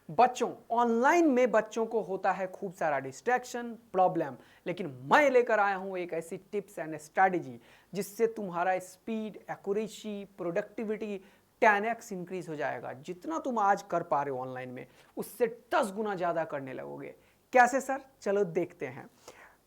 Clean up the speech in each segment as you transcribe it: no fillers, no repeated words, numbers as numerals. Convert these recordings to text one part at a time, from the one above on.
बच्चों, ऑनलाइन में बच्चों को होता है खूब सारा डिस्ट्रैक्शन प्रॉब्लम, लेकिन मैं लेकर आया हूं एक ऐसी टिप्स एंड स्ट्रैटेजी जिससे तुम्हारा speed, accuracy, productivity 10x increase हो जाएगा। जितना तुम आज कर पा रहे हो ऑनलाइन में, उससे 10 गुना ज्यादा करने लगोगे। कैसे सर? चलो देखते हैं।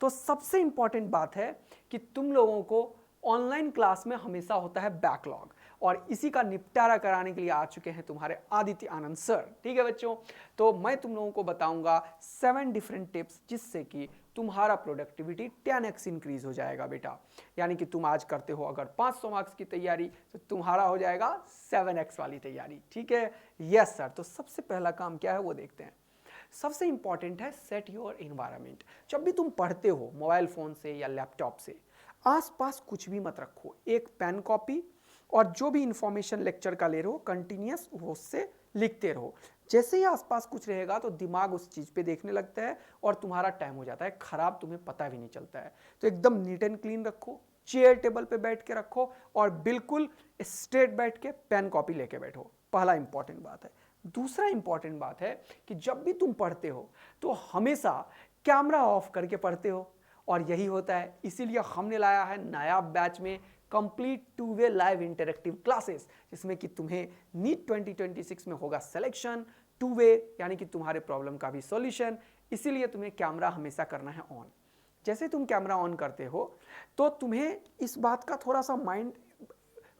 तो सबसे इंपॉर्टेंट बात है कि तुम लोगों को ऑनलाइन क्लास में हमेशा होता है बैकलॉग, और इसी का निपटारा कराने के लिए आ चुके हैं तुम्हारे आदित्य आनंद सर। ठीक है बच्चों, तो मैं तुम लोगों को बताऊंगा 7 डिफरेंट टिप्स जिससे कि तुम्हारा प्रोडक्टिविटी 10x इंक्रीज हो जाएगा बेटा। यानी कि तुम आज करते हो अगर 500 मार्क्स की तैयारी, तो तुम्हारा हो जाएगा 7x वाली तैयारी। ठीक है? Yes sir. तो सबसे पहला काम क्या है वो देखते हैं। सबसे इंपॉर्टेंट है सेट योर एनवायरनमेंट। जब भी तुम पढ़ते हो मोबाइल फोन से या लैपटॉप से, आसपास कुछ भी मत रखो। एक पेन कॉपी और जो भी इंफॉर्मेशन लेक्चर का ले रहे हो कंटिन्यूस उससे लिखते रहो। जैसे ही आसपास कुछ रहेगा तो दिमाग उस चीज पे देखने लगता है और तुम्हारा टाइम हो जाता है खराब, तुम्हें पता भी नहीं चलता है। तो एकदम नीट एंड क्लीन रखो, चेयर टेबल पे बैठ के रखो और बिल्कुल स्ट्रेट बैठ के पेन कॉपी लेके बैठो। पहला इंपॉर्टेंट बात है। दूसरा इंपॉर्टेंट बात है कि जब भी तुम पढ़ते हो तो हमेशा कैमरा ऑफ करके पढ़ते हो, और यही होता है। इसीलिए हमने लाया है नया बैच में कंप्लीट 2 वे लाइव इंटरेक्टिव क्लासेस, जिसमें कि तुम्हें नीट 2026 में होगा सिलेक्शन 2 वे, यानी कि तुम्हारे प्रॉब्लम का भी सॉल्यूशन। इसीलिए तुम्हें कैमरा हमेशा करना है ऑन। जैसे तुम कैमरा ऑन करते हो तो तुम्हें इस बात का थोड़ा सा माइंड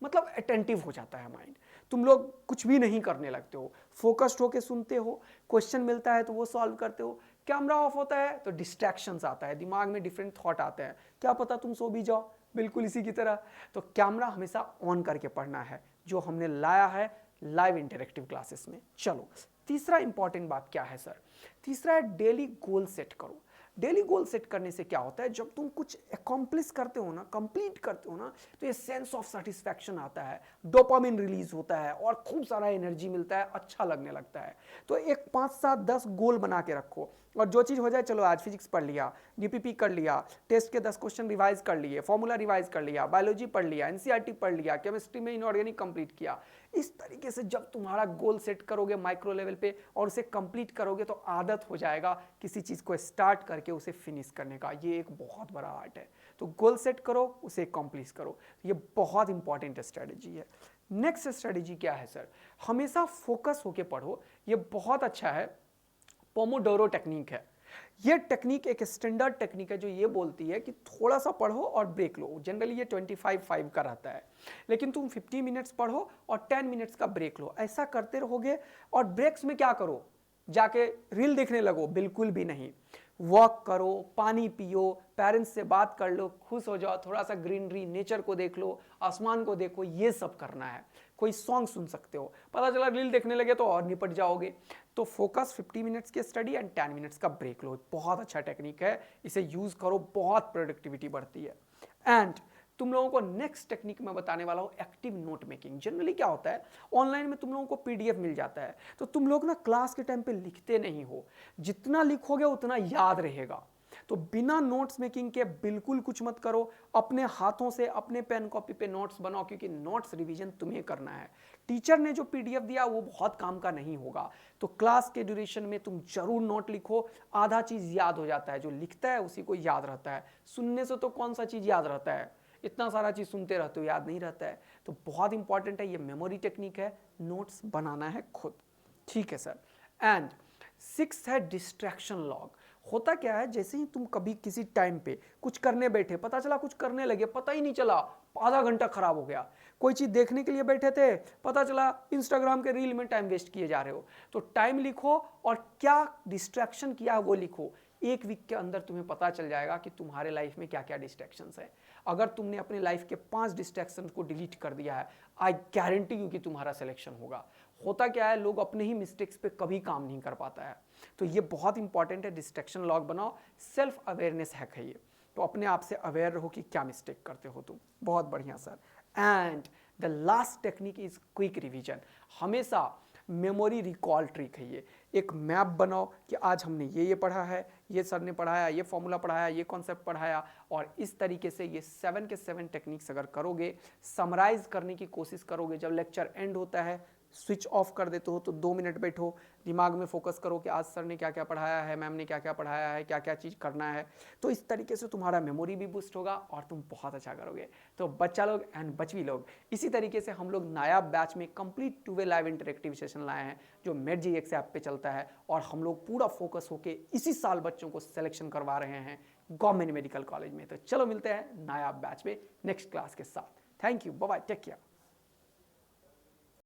मतलब अटेंटिव हो जाता है माइंड। तुम लोग कुछ भी नहीं करने लगते हो, फोकस्ड होके सुनते हो, क्वेश्चन मिलता है तो वो सॉल्व करते हो। कैमरा ऑफ होता है तो डिस्ट्रैक्शंस आता है, दिमाग में डिफरेंट थॉट आते हैं, क्या पता तुम सो भी जाओ, बिल्कुल इसी की तरह। तो कैमरा हमेशा ऑन करके पढ़ना है, जो हमने लाया है लाइव इंटरेक्टिव क्लासेस में। चलो, तीसरा इंपॉर्टेंट बात क्या है सर? तीसरा है डेली गोल सेट करो। डेली गोल सेट करने से क्या होता है, जब तुम कुछ अकॉम्प्लिश करते हो ना, कंप्लीट करते हो ना, तो ये सेंस ऑफ सेटिस्फैक्शन आता है, डोपामिन रिलीज होता है और खूब सारा एनर्जी मिलता है, अच्छा लगने लगता है। तो एक 5 7 10 गोल बना के रखो, और जो चीज़ हो जाए, चलो आज फिजिक्स पढ़ लिया, डीपीपी कर लिया, टेस्ट के 10 क्वेश्चन रिवाइज कर लिए, फॉर्मूला रिवाइज कर लिया, बायोलॉजी पढ़ लिया, एनसीईआरटी पढ़ लिया, केमिस्ट्री में इनऑर्गेनिक कंप्लीट किया। इस तरीके से जब तुम्हारा गोल सेट करोगे माइक्रो लेवल पे और उसे कंप्लीट करोगे तो आदत हो जाएगा किसी चीज़ को स्टार्ट करके उसे फिनिश करने का। ये एक बहुत बड़ा आर्ट है। तो गोल सेट करो, उसे कंप्लीट करो। ये बहुत इंपॉर्टेंट स्ट्रेटेजी है। नेक्स्ट स्ट्रेटेजी क्या है सर? हमेशा फोकस होके पढ़ो। ये बहुत अच्छा है, पोमोडोरो टेक्निक है। ये टेक्निक एक स्टैंडर्ड टेक्निक है जो ये बोलती है कि थोड़ा सा पढ़ो और ब्रेक लो। जनरली ये 25-5 का रहता है, लेकिन तुम 50 मिनट्स पढ़ो और 10 मिनट्स का ब्रेक लो। ऐसा करते रहोगे। और ब्रेक्स में क्या करो, जाके रील देखने लगो? बिल्कुल भी नहीं। वॉक करो, पानी पियो, पेरेंट्स से बात कर लो, खुश हो जाओ, थोड़ा सा ग्रीनरी नेचर को देख लो, आसमान को देखो, ये सब करना है। कोई सॉन्ग सुन सकते हो, पता चला रील देखने लगे तो और निपट जाओगे। तो फोकस 50 मिनट्स की स्टडी एंड 10 मिनट्स का ब्रेक लो। बहुत अच्छा टेक्निक है, इसे यूज करो, बहुत प्रोडक्टिविटी बढ़ती है। एंड तुम लोगों को नेक्स्ट टेक्निक मैं बताने वाला हूं, एक्टिव नोट मेकिंग। जनरली क्या होता है, ऑनलाइन में तुम लोगों को पीडीएफ मिल जाता है, तो तुम लोग ना क्लास के टाइम पे लिखते नहीं हो। जितना लिखोगे उतना याद रहेगा। तो बिना नोट्स मेकिंग के बिल्कुल कुछ मत करो। अपने हाथों से अपने पेन कॉपी पे नोट्स बनाओ, क्योंकि नोट्स रिवीजन तुम्हें करना है। टीचर ने जो पीडीएफ दिया वो बहुत काम का नहीं होगा। तो क्लास के ड्यूरेशन में तुम जरूर नोट लिखो। आधा चीज याद हो जाता है, जो लिखता है उसी को याद रहता है। सुनने से तो कौन सा चीज याद रहता है, इतना सारा चीज सुनते रहते हो, याद नहीं रहता है। तो बहुत इंपॉर्टेंट है, ये मेमोरी टेक्निक है, नोट्स बनाना है खुद। ठीक है सर। एंड 6 है डिस्ट्रैक्शन लॉग। होता क्या है, जैसे ही तुम कभी किसी टाइम पे कुछ करने बैठे, पता चला कुछ करने लगे, पता ही नहीं चला आधा घंटा खराब हो गया। कोई चीज देखने के लिए बैठे थे, पता चला इंस्टाग्राम के रील में टाइम वेस्ट किए जा रहे हो। तो टाइम लिखो और क्या डिस्ट्रैक्शन किया वो लिखो। 1 वीक के अंदर तुम्हें पता चल जाएगा कि तुम्हारे लाइफ में क्या क्या डिस्ट्रैक्शंस है। अगर तुमने अपने लाइफ के 5 डिस्ट्रैक्शन को डिलीट कर दिया है, आई गारंटी यू कि तुम्हारा सिलेक्शन होगा। होता क्या है, लोग अपने ही मिस्टेक्स पे कभी काम नहीं कर पाता है। तो ये बहुत इंपॉर्टेंट है, डिस्ट्रैक्शन लॉग बनाओ। सेल्फ अवेयरनेस हैक है ये। तो अपने आप से अवेयर रहो कि क्या मिस्टेक करते हो तुम। बहुत बढ़िया sir. And the last technique is quick revision. हमेशा मेमोरी रिकॉल ट्रिक है ये। एक मैप बनाओ कि आज हमने ये पढ़ा है, ये सर ने पढ़ाया, ये फॉर्मूला पढ़ाया, ये कॉन्सेप्ट पढ़ाया, और इस तरीके से ये 7 के 7 टेक्निक्स अगर करोगे, समराइज करने की कोशिश करोगे, जब लेक्चर एंड होता है स्विच ऑफ कर देते हो तो 2 मिनट बैठो, दिमाग में फोकस करो कि आज सर ने क्या क्या पढ़ाया है, मैम ने क्या क्या पढ़ाया है, क्या क्या चीज़ करना है। तो इस तरीके से तुम्हारा मेमोरी भी बूस्ट होगा और तुम बहुत अच्छा करोगे। तो बच्चा लोग एंड बचवी लोग, इसी तरीके से हम लोग नायाब बैच में कंप्लीट 2 वे लाइव इंटरेक्टिव सेशन लाए हैं जो MedGX ऐप पे चलता है, और हम लोग पूरा फोकस होके इसी साल बच्चों को सिलेक्शन करवा रहे हैं गवर्नमेंट मेडिकल कॉलेज में। तो चलो मिलते हैं नायाब बैच में नेक्स्ट क्लास के साथ। Thank you, bye bye, take care.